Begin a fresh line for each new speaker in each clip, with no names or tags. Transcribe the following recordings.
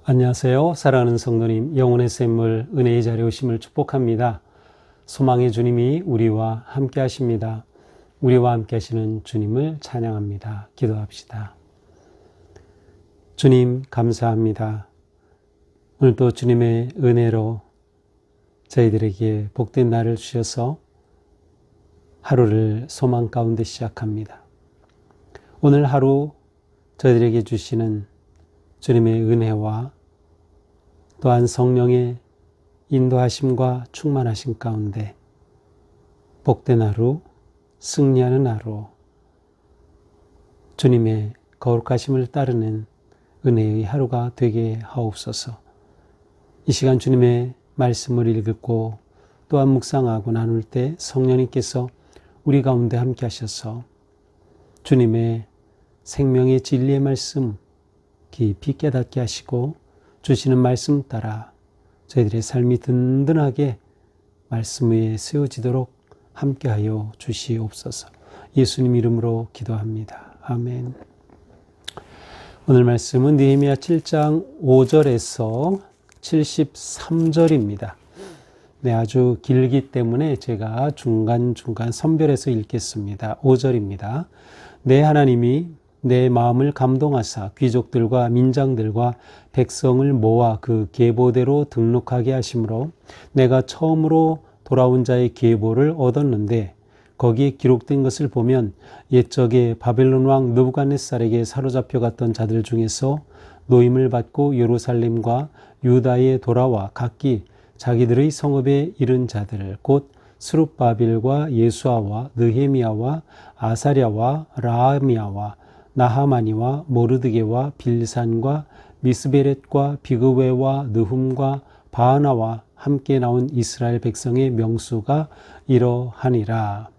안녕하세요. 사랑하는 성도님, 영혼의 샘물 은혜의 자리에 오심을 축복합니다. 소망의 주님이 우리와 함께 하십니다. 우리와 함께 하시는 주님을 찬양합니다. 기도합시다. 주님 감사합니다. 오늘도 주님의 은혜로 저희들에게 복된 날을 주셔서 하루를 소망 가운데 시작합니다. 오늘 하루 저희들에게 주시는 주님의 은혜와 또한 성령의 인도하심과 충만하심 가운데 복된 하루, 승리하는 하루, 주님의 거룩하심을 따르는 은혜의 하루가 되게 하옵소서. 이 시간 주님의 말씀을 읽고 또한 묵상하고 나눌 때 성령님께서 우리 가운데 함께 하셔서 주님의 생명의 진리의 말씀 깊이 깨닫게 하시고 주시는 말씀 따라 저희들의 삶이 든든하게 말씀 위에 세워지도록 함께하여 주시옵소서. 예수님 이름으로 기도합니다. 아멘. 오늘 말씀은 느헤미야 7장 5절에서 73절입니다. 네, 아주 길기 때문에 제가 중간중간 선별해서 읽겠습니다. 5절입니다. 내 하나님이 내 마음을 감동하사 귀족들과 민장들과 백성을 모아 그 계보대로 등록하게 하심으로 내가 처음으로 돌아온 자의 계보를 얻었는데 거기에 기록된 것을 보면 옛적에 바벨론 왕 느부갓네살에게 사로잡혀 갔던 자들 중에서 노임을 받고 예루살렘과 유다에 돌아와 각기 자기들의 성읍에 이른 자들 곧 스룹바벨과 예수아와 느헤미야와 아사랴와 라하미야와 나하마니와 모르드게와 빌산과 미스베렛과 비그웨와 느훔과 바하나와 함께 나온 이스라엘 백성의 명수가 이러하니라.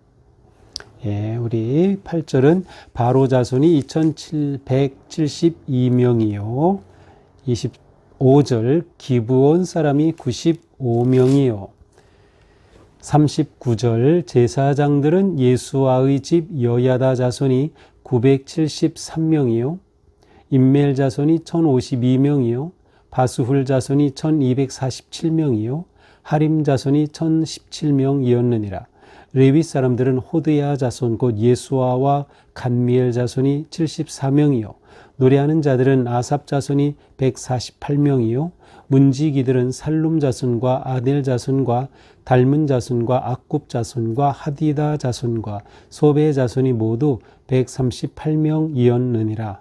예, 우리 8절은 바로 자손이 2772명이요. 25절 기브온 사람이 95명이요. 39절 제사장들은 예수아의 집 여야다 자손이 973명이요. 임멜 자손이 1052명이요. 바수훌 자손이 1247명이요. 하림 자손이 1017명이었느니라. 레위 사람들은 호드야 자손 곧 예수아와 간미엘 자손이 74명이요. 노래하는 자들은 아삽 자손이 148명이요. 문지기들은 살룸 자손과 아델 자손과 닮은 자손과 악굽 자손과 하디다 자손과 소베 자손이 모두 138명이었느니라.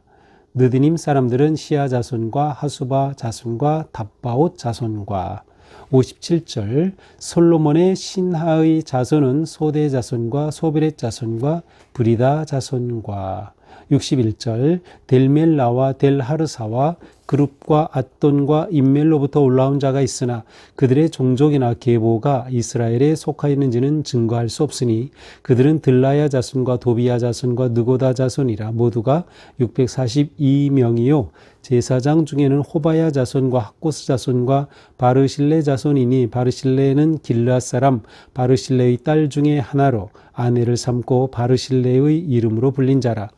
느드님 사람들은 시아 자손과 하수바 자손과 답바옷 자손과 57절 솔로몬의 신하의 자손은 소대 자손과 소베렛 자손과 브리다 자손과 61절 델멜라와 델하르사와 그룹과 앗돈과 임멜로부터 올라온 자가 있으나 그들의 종족이나 계보가 이스라엘에 속하였는지는 증거할 수 없으니 그들은 들라야 자손과 도비야 자손과 느고다 자손이라. 모두가 642명이요 제사장 중에는 호바야 자손과 학고스 자손과 바르실레 자손이니 바르실레는 길르앗 사람 바르실레의 딸 중에 하나로 아내를 삼고 바르실레의 이름으로 불린 자라.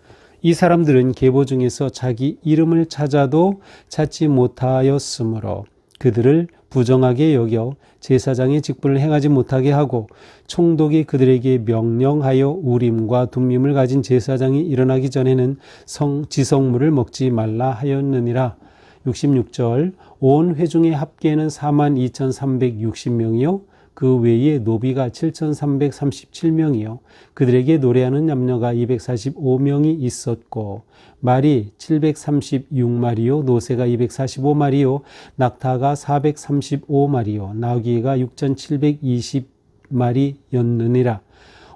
이 사람들은 계보 중에서 자기 이름을 찾아도 찾지 못하였으므로 그들을 부정하게 여겨 제사장의 직분을 행하지 못하게 하고 총독이 그들에게 명령하여 우림과 둠밈을 가진 제사장이 일어나기 전에는 지성물을 먹지 말라 하였느니라. 66절 온 회중의 합계는 42,360명이요 그 외에 노비가 7,337명이요 그들에게 노래하는 남녀가 245명이 있었고 말이 736마리요 노새가 245마리요 낙타가 435마리요 나귀가 6,720마리였느니라.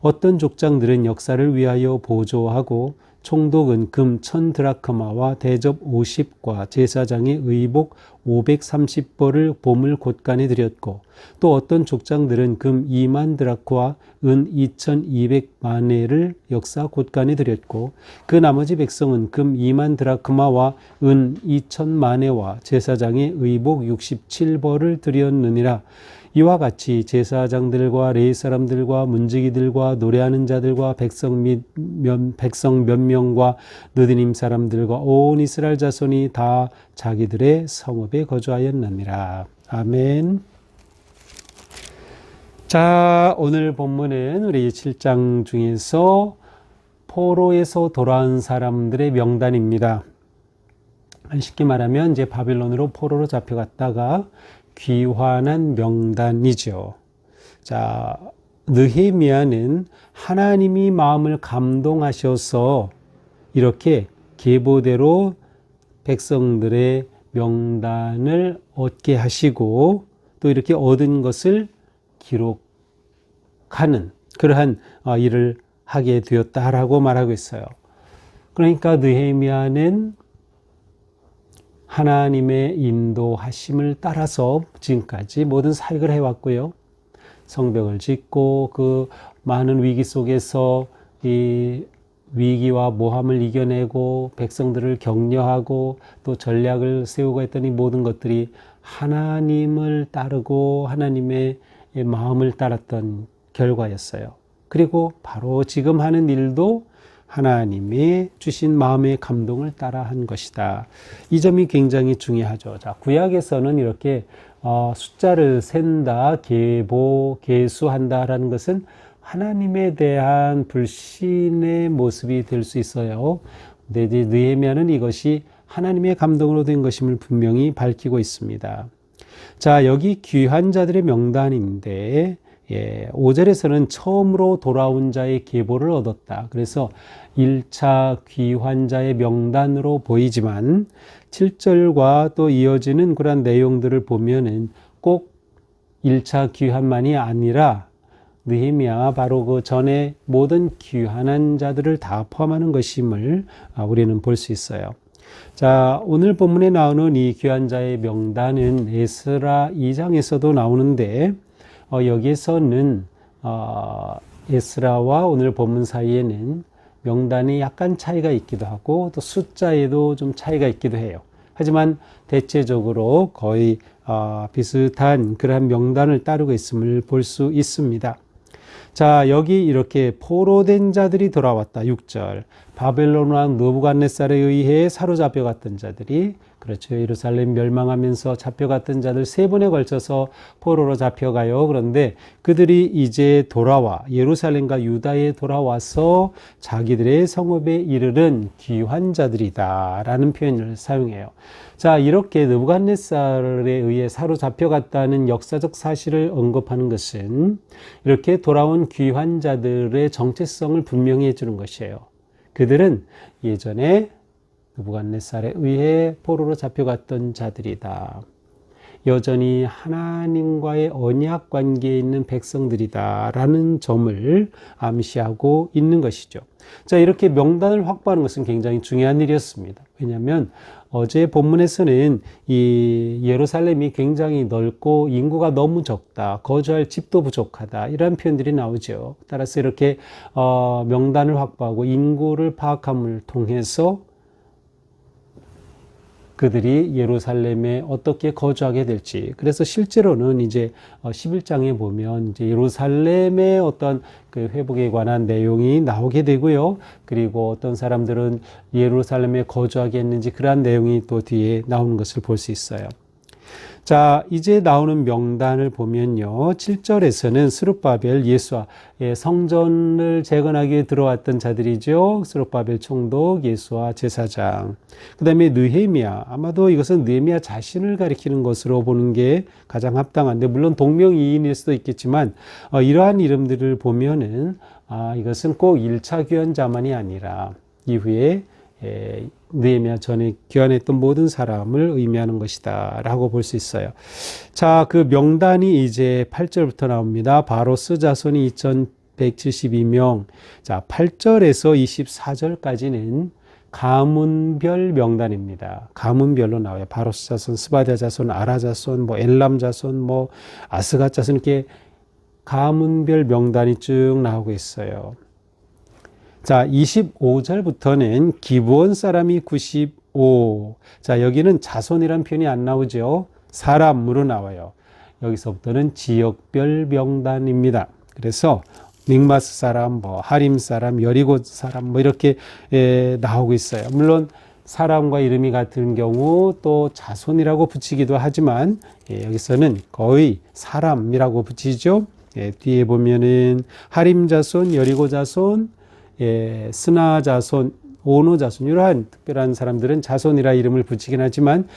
어떤 족장들은 역사를 위하여 보조하고 총독은 금 1000드라크마와 대접 50과 제사장의 의복 530벌을 보물 곳간에 드렸고 또 어떤 족장들은 금 2만 드라크와 은 2200마네를 역사 곳간에 드렸고 그 나머지 백성은 금 2만 드라크마와 은 2000마네와 제사장의 의복 67벌을 드렸느니라. 이와 같이 제사장들과 레위 사람들과 문지기들과 노래하는 자들과 백성 몇 명과 느디님 사람들과 온 이스라엘 자손이 다 자기들의 성읍에 거주하였느니라. 아멘. 자, 오늘 본문은 우리 7장 중에서 포로에서 돌아온 사람들의 명단입니다. 쉽게 말하면 이제 바빌론으로 포로로 잡혀갔다가 귀환한 명단이죠. 자, 느헤미야는 하나님이 마음을 감동하셔서 이렇게 계보대로 백성들의 명단을 얻게 하시고 또 이렇게 얻은 것을 기록하는 그러한 일을 하게 되었다라고 말하고 있어요. 그러니까 느헤미야는 하나님의 인도하심을 따라서 지금까지 모든 사역을 해왔고요. 성벽을 짓고 그 많은 위기 속에서 이 위기와 모함을 이겨내고 백성들을 격려하고 또 전략을 세우고 했던 이 모든 것들이 하나님을 따르고 하나님의 마음을 따랐던 결과였어요. 그리고 바로 지금 하는 일도 하나님이 주신 마음의 감동을 따라 한 것이다. 이 점이 굉장히 중요하죠. 자, 구약에서는 이렇게 숫자를 센다, 계수한다라는 것은 하나님에 대한 불신의 모습이 될 수 있어요. 근데 이제 느헤미야는 이것이 하나님의 감동으로 된 것임을 분명히 밝히고 있습니다. 자, 여기 귀한 자들의 명단인데 5절에서는 처음으로 돌아온 자의 계보를 얻었다. 그래서 1차 귀환자의 명단으로 보이지만 7절과 또 이어지는 그런 내용들을 보면은 꼭 1차 귀환만이 아니라 느헤미야가 바로 그 전에 모든 귀환한 자들을 다 포함하는 것임을 우리는 볼 수 있어요. 자, 오늘 본문에 나오는 이 귀환자의 명단은 에스라 2장에서도 나오는데 여기에서는 에스라와 오늘 본문 사이에는 명단이 약간 차이가 있기도 하고 또 숫자에도 좀 차이가 있기도 해요. 하지만 대체적으로 거의 비슷한 그러한 명단을 따르고 있음을 볼 수 있습니다. 자, 여기 이렇게 포로된 자들이 돌아왔다. 6절. 바벨론 왕 느부갓네살에 의해 사로잡혀갔던 자들이, 그렇죠. 예루살렘 멸망하면서 잡혀갔던 자들 3번에 걸쳐서 포로로 잡혀가요. 그런데 그들이 이제 돌아와 예루살렘과 유다에 돌아와서 자기들의 성읍에 이르른 귀환 자들이다 라는 표현을 사용해요. 자, 이렇게 느부갓네살에 의해 사로잡혀갔다는 역사적 사실을 언급하는 것은 이렇게 돌아온 귀환 자들의 정체성을 분명히 해주는 것이에요. 그들은 예전에 느부갓네살에 의해 포로로 잡혀갔던 자들이다. 여전히 하나님과의 언약 관계에 있는 백성들이다 라는 점을 암시하고 있는 것이죠. 자, 이렇게 명단을 확보하는 것은 굉장히 중요한 일이었습니다. 왜냐하면 어제 본문에서는 이 예루살렘이 굉장히 넓고 인구가 너무 적다, 거주할 집도 부족하다 이런 표현들이 나오죠. 따라서 이렇게 명단을 확보하고 인구를 파악함을 통해서 그들이 예루살렘에 어떻게 거주하게 될지. 그래서 실제로는 이제 11장에 보면 이제 예루살렘의 어떤 그 회복에 관한 내용이 나오게 되고요. 그리고 어떤 사람들은 예루살렘에 거주하겠는지 그러한 내용이 또 뒤에 나오는 것을 볼 수 있어요. 자, 이제 나오는 명단을 보면요. 7절에서는 스룹바벨, 예수아, 성전을 재건하기 위해 들어왔던 자들이죠. 스룹바벨 총독, 예수아 제사장. 그 다음에 느헤미야, 아마도 이것은 느헤미야 자신을 가리키는 것으로 보는 게 가장 합당한데, 물론 동명이인일 수도 있겠지만 이러한 이름들을 보면은 이것은 꼭 1차 귀환자만이 아니라 이후에 느헤미야 전에 귀환했던 모든 사람을 의미하는 것이다 라고 볼 수 있어요. 자, 그 명단이 이제 8절부터 나옵니다. 바로스 자손이 2172명. 자, 8절에서 24절까지는 가문별 명단입니다. 가문별로 나와요. 바로스 자손, 스바랴 자손, 아라 자손, 뭐 엘람 자손, 뭐 아스갓 자손 이렇게 가문별 명단이 쭉 나오고 있어요. 자, 25절부터는 기브온 사람이 95. 자, 여기는 자손이란 표현이 안 나오죠. 사람으로 나와요. 여기서부터는 지역별 명단입니다. 그래서 믹마스 사람, 뭐 하림 사람, 여리고 사람 뭐 이렇게 나오고 있어요. 물론 사람과 이름이 같은 경우 또 자손이라고 붙이기도 하지만 여기서는 거의 사람이라고 붙이죠. 뒤에 보면은 하림 자손, 여리고 자손, 스나 자손, 오노 자손 이러한 특별한 사람들은 자손이라 이름을 붙이긴 하지만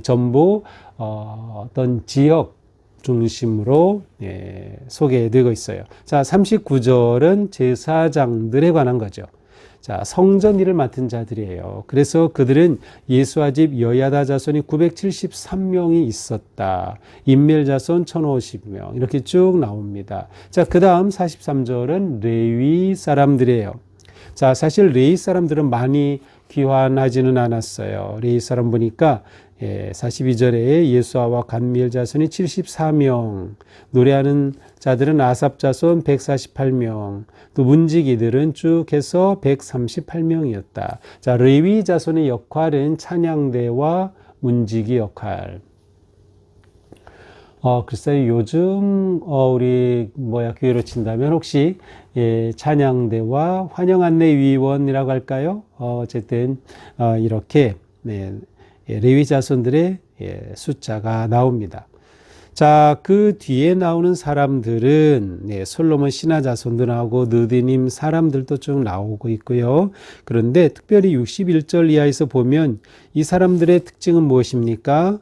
전부 어떤 지역 중심으로 소개되고 있어요. 자, 39절은 제사장들에 관한 거죠. 자, 성전 일을 맡은 자들이에요. 그래서 그들은 예수아 집 여야다 자손이 973명이 있었다. 인멜 자손 1050명. 이렇게 쭉 나옵니다. 자, 그 다음 43절은 레위 사람들이에요. 자, 사실 레위 사람들은 많이 귀환하지는 않았어요. 레위 사람 보니까 42절에 예수아와 간미엘 자손이 74명, 노래하는 자들은 아삽 자손 148명, 또 문지기들은 쭉 해서 138명이었다. 자, 레위 자손의 역할은 찬양대와 문지기 역할. 글쎄요, 요즘, 우리, 교회로 친다면 혹시, 찬양대와 환영안내위원이라고 할까요? 어쨌든, 이렇게, 레위 자손들의 숫자가 나옵니다. 자, 그 뒤에 나오는 사람들은 솔로몬 신하 자손도 나오고 느디님 사람들도 쭉 나오고 있고요. 그런데 특별히 61절 이하에서 보면 이 사람들의 특징은 무엇입니까?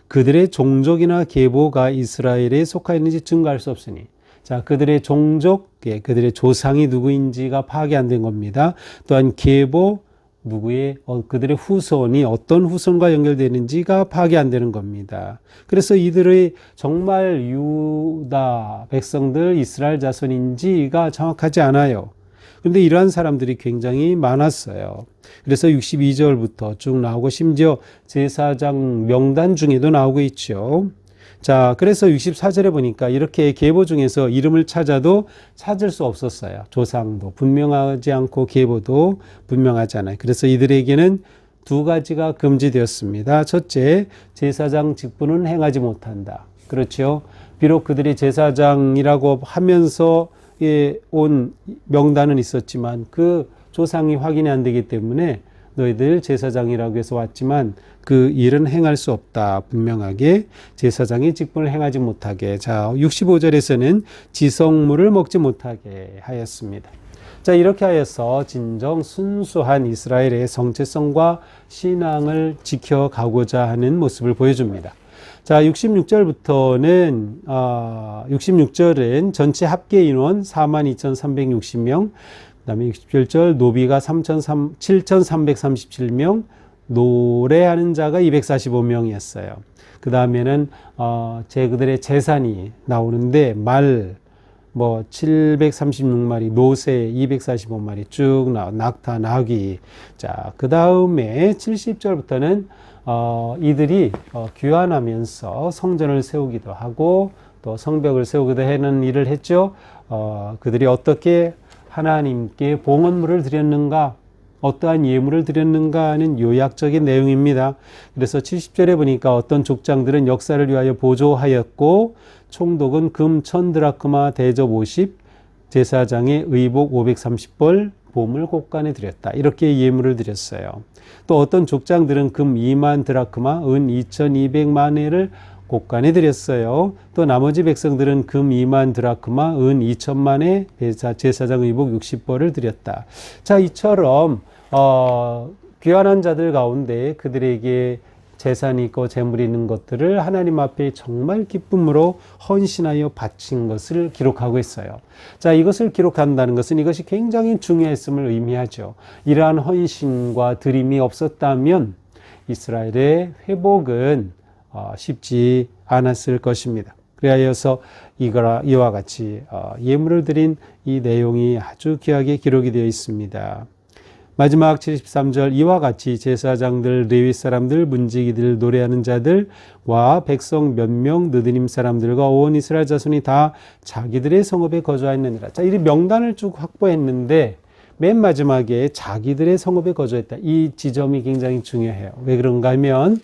그들의 종족이나 계보가 이스라엘에 속하였는지 증거할 수 없으니. 자, 그들의 종족, 그들의 조상이 누구인지가 파악이 안 된 겁니다. 또한 계보, 누구의 그들의 후손이 어떤 후손과 연결되는지가 파악이 안 되는 겁니다. 그래서 이들의 정말 유다 백성들 이스라엘 자손인지가 정확하지 않아요. 그런데 이러한 사람들이 굉장히 많았어요. 그래서 62절부터 쭉 나오고 심지어 제사장 명단 중에도 나오고 있죠. 자, 그래서 64절에 보니까 이렇게 계보 중에서 이름을 찾아도 찾을 수 없었어요. 조상도 분명하지 않고 계보도 분명하지 않아요. 그래서 이들에게는 두 가지가 금지되었습니다. 첫째, 제사장 직분은 행하지 못한다. 그렇죠. 비록 그들이 제사장이라고 하면서 온 명단은 있었지만 그 조상이 확인이 안 되기 때문에 너희들 제사장이라고 해서 왔지만 그 일은 행할 수 없다. 분명하게 제사장의 직분을 행하지 못하게. 자, 65절에서는 지성물을 먹지 못하게 하였습니다. 자, 이렇게 하여서 진정 순수한 이스라엘의 정체성과 신앙을 지켜가고자 하는 모습을 보여줍니다. 자, 66절부터는 66절은 전체 합계 인원 42,360명, 그 다음에 67절 노비가 7,337명, 노래하는 자가 245명이었어요. 그 다음에는 그들의 재산이 나오는데 말 736마리, 노새 245마리 쭉 낙타, 나귀. 자, 그 다음에 70절부터는 이들이 귀환하면서 성전을 세우기도 하고 또 성벽을 세우기도 하는 일을 했죠. 그들이 어떻게 하나님께 봉헌물을 드렸는가, 어떠한 예물을 드렸는가 하는 요약적인 내용입니다. 그래서 70절에 보니까 어떤 족장들은 역사를 위하여 보조하였고 총독은 금 1000드라크마 대접 50, 제사장의 의복 530벌, 보물 곡간에 드렸다. 이렇게 예물을 드렸어요. 또 어떤 족장들은 금 2만 드라크마, 은 2200만회를 곡간에 드렸어요. 또 나머지 백성들은 금 2만 드라크마, 은 2000만회, 제사장 의복 60벌을 드렸다. 자, 이처럼 귀환한 자들 가운데 그들에게 재산이 있고 재물이 있는 것들을 하나님 앞에 정말 기쁨으로 헌신하여 바친 것을 기록하고 있어요. 자, 이것을 기록한다는 것은 이것이 굉장히 중요했음을 의미하죠. 이러한 헌신과 드림이 없었다면 이스라엘의 회복은 쉽지 않았을 것입니다. 그리하여서 이와 같이 예물을 드린 이 내용이 아주 귀하게 기록이 되어 있습니다. 마지막 73절 이와 같이 제사장들, 레위 사람들, 문지기들, 노래하는 자들과 백성 몇 명, 느드님 사람들과 온 이스라엘 자손이 다 자기들의 성읍에 거주하였느니라. 자, 이 명단을 쭉 확보했는데 맨 마지막에 자기들의 성읍에 거주했다. 이 지점이 굉장히 중요해요. 왜 그런가 하면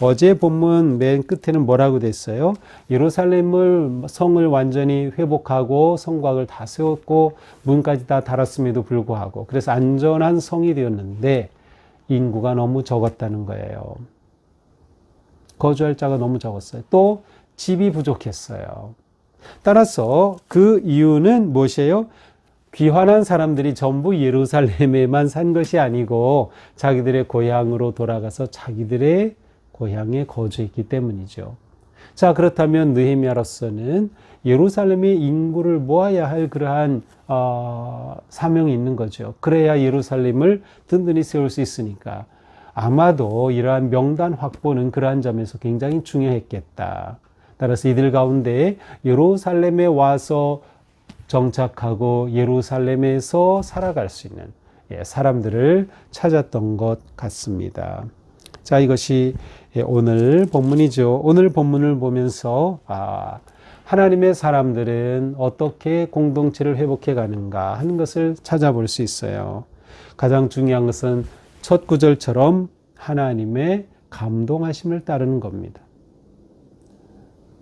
어제 본문 맨 끝에는 뭐라고 됐어요? 예루살렘을 성을 완전히 회복하고 성곽을 다 세웠고 문까지 다 달았음에도 불구하고 그래서 안전한 성이 되었는데 인구가 너무 적었다는 거예요. 거주할 자가 너무 적었어요. 또 집이 부족했어요. 따라서 그 이유는 무엇이에요? 귀환한 사람들이 전부 예루살렘에만 산 것이 아니고 자기들의 고향으로 돌아가서 자기들의 고향에 거주했기 때문이죠. 자, 그렇다면 느헤미야로서는 예루살렘의 인구를 모아야 할 그러한 사명이 있는 거죠. 그래야 예루살렘을 든든히 세울 수 있으니까 아마도 이러한 명단 확보는 그러한 점에서 굉장히 중요했겠다. 따라서 이들 가운데 예루살렘에 와서 정착하고 예루살렘에서 살아갈 수 있는 사람들을 찾았던 것 같습니다. 자, 이것이 오늘 본문이죠. 오늘 본문을 보면서 하나님의 사람들은 어떻게 공동체를 회복해 가는가 하는 것을 찾아볼 수 있어요. 가장 중요한 것은 첫 구절처럼 하나님의 감동하심을 따르는 겁니다.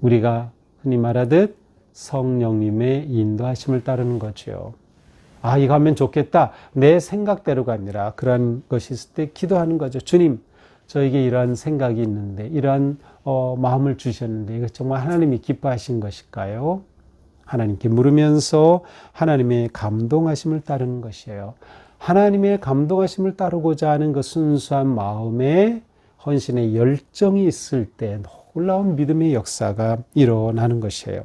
우리가 흔히 말하듯 성령님의 인도하심을 따르는 거죠. 이거 하면 좋겠다. 내 생각대로가 아니라 그런 것이 있을 때 기도하는 거죠. 주님, 저에게 이러한 생각이 있는데 이러한 마음을 주셨는데 이거 정말 하나님이 기뻐하신 것일까요? 하나님께 물으면서 하나님의 감동하심을 따르는 것이에요. 하나님의 감동하심을 따르고자 하는 그 순수한 마음에 헌신의 열정이 있을 때 놀라운 믿음의 역사가 일어나는 것이에요.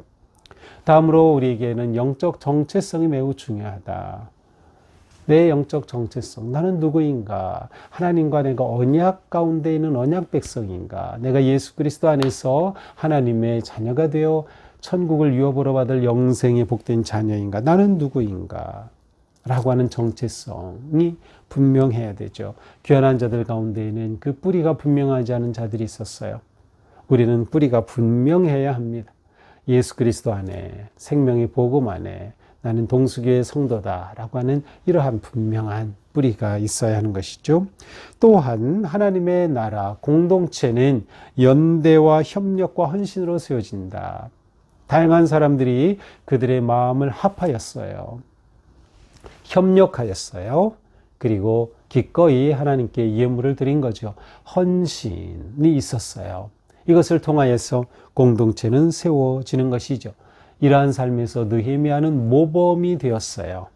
다음으로 우리에게는 영적 정체성이 매우 중요하다. 내 영적 정체성, 나는 누구인가? 하나님과 내가 언약 가운데 있는 언약 백성인가? 내가 예수 그리스도 안에서 하나님의 자녀가 되어 천국을 유업으로 받을 영생의 복된 자녀인가? 나는 누구인가? 라고 하는 정체성이 분명해야 되죠. 귀환한 자들 가운데에는 그 뿌리가 분명하지 않은 자들이 있었어요. 우리는 뿌리가 분명해야 합니다. 예수 그리스도 안에, 생명의 복음 안에 나는 동수교의 성도다라고 하는 이러한 분명한 뿌리가 있어야 하는 것이죠. 또한 하나님의 나라, 공동체는 연대와 협력과 헌신으로 세워진다. 다양한 사람들이 그들의 마음을 합하였어요. 협력하였어요. 그리고 기꺼이 하나님께 예물을 드린 거죠. 헌신이 있었어요. 이것을 통하여서 공동체는 세워지는 것이죠. 이러한 삶에서 느헤미야는 모범이 되었어요.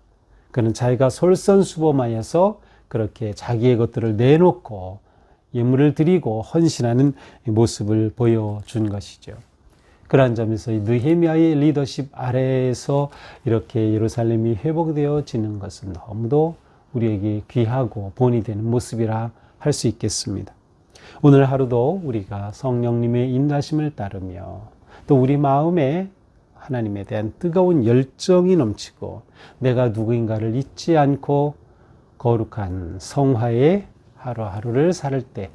그는 자기가 솔선수범하여서 그렇게 자기의 것들을 내놓고 예물을 드리고 헌신하는 모습을 보여준 것이죠. 그러한 점에서 느헤미야의 리더십 아래에서 이렇게 예루살렘이 회복되어지는 것은 너무도 우리에게 귀하고 본이 되는 모습이라 할 수 있겠습니다. 오늘 하루도 우리가 성령님의 인도하심을 따르며 또 우리 마음에 하나님에 대한 뜨거운 열정이 넘치고 내가 누구인가를 잊지 않고 거룩한 성화의 하루하루를 살 때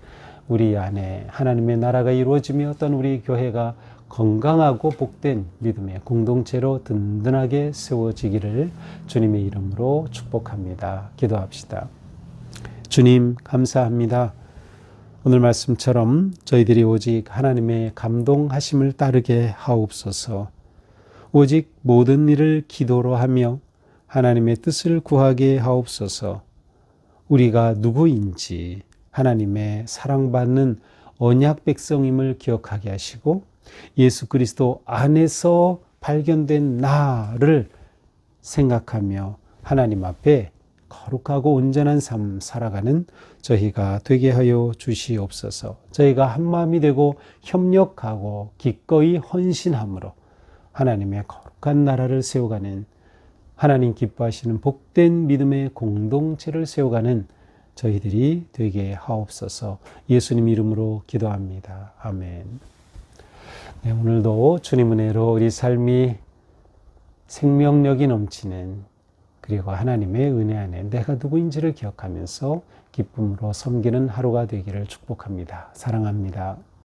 우리 안에 하나님의 나라가 이루어지며 어떤 우리 교회가 건강하고 복된 믿음의 공동체로 든든하게 세워지기를 주님의 이름으로 축복합니다. 기도합시다. 주님, 감사합니다. 오늘 말씀처럼 저희들이 오직 하나님의 감동하심을 따르게 하옵소서. 오직 모든 일을 기도로 하며 하나님의 뜻을 구하게 하옵소서. 우리가 누구인지 하나님의 사랑받는 언약 백성임을 기억하게 하시고 예수 그리스도 안에서 발견된 나를 생각하며 하나님 앞에 거룩하고 온전한 삶 살아가는 저희가 되게 하여 주시옵소서. 저희가 한마음이 되고 협력하고 기꺼이 헌신함으로 하나님의 거룩한 나라를 세워가는 하나님 기뻐하시는 복된 믿음의 공동체를 세워가는 저희들이 되게 하옵소서. 예수님 이름으로 기도합니다. 아멘. 네, 오늘도 주님 은혜로 우리 삶이 생명력이 넘치는 그리고 하나님의 은혜 안에 내가 누구인지를 기억하면서 기쁨으로 섬기는 하루가 되기를 축복합니다. 사랑합니다.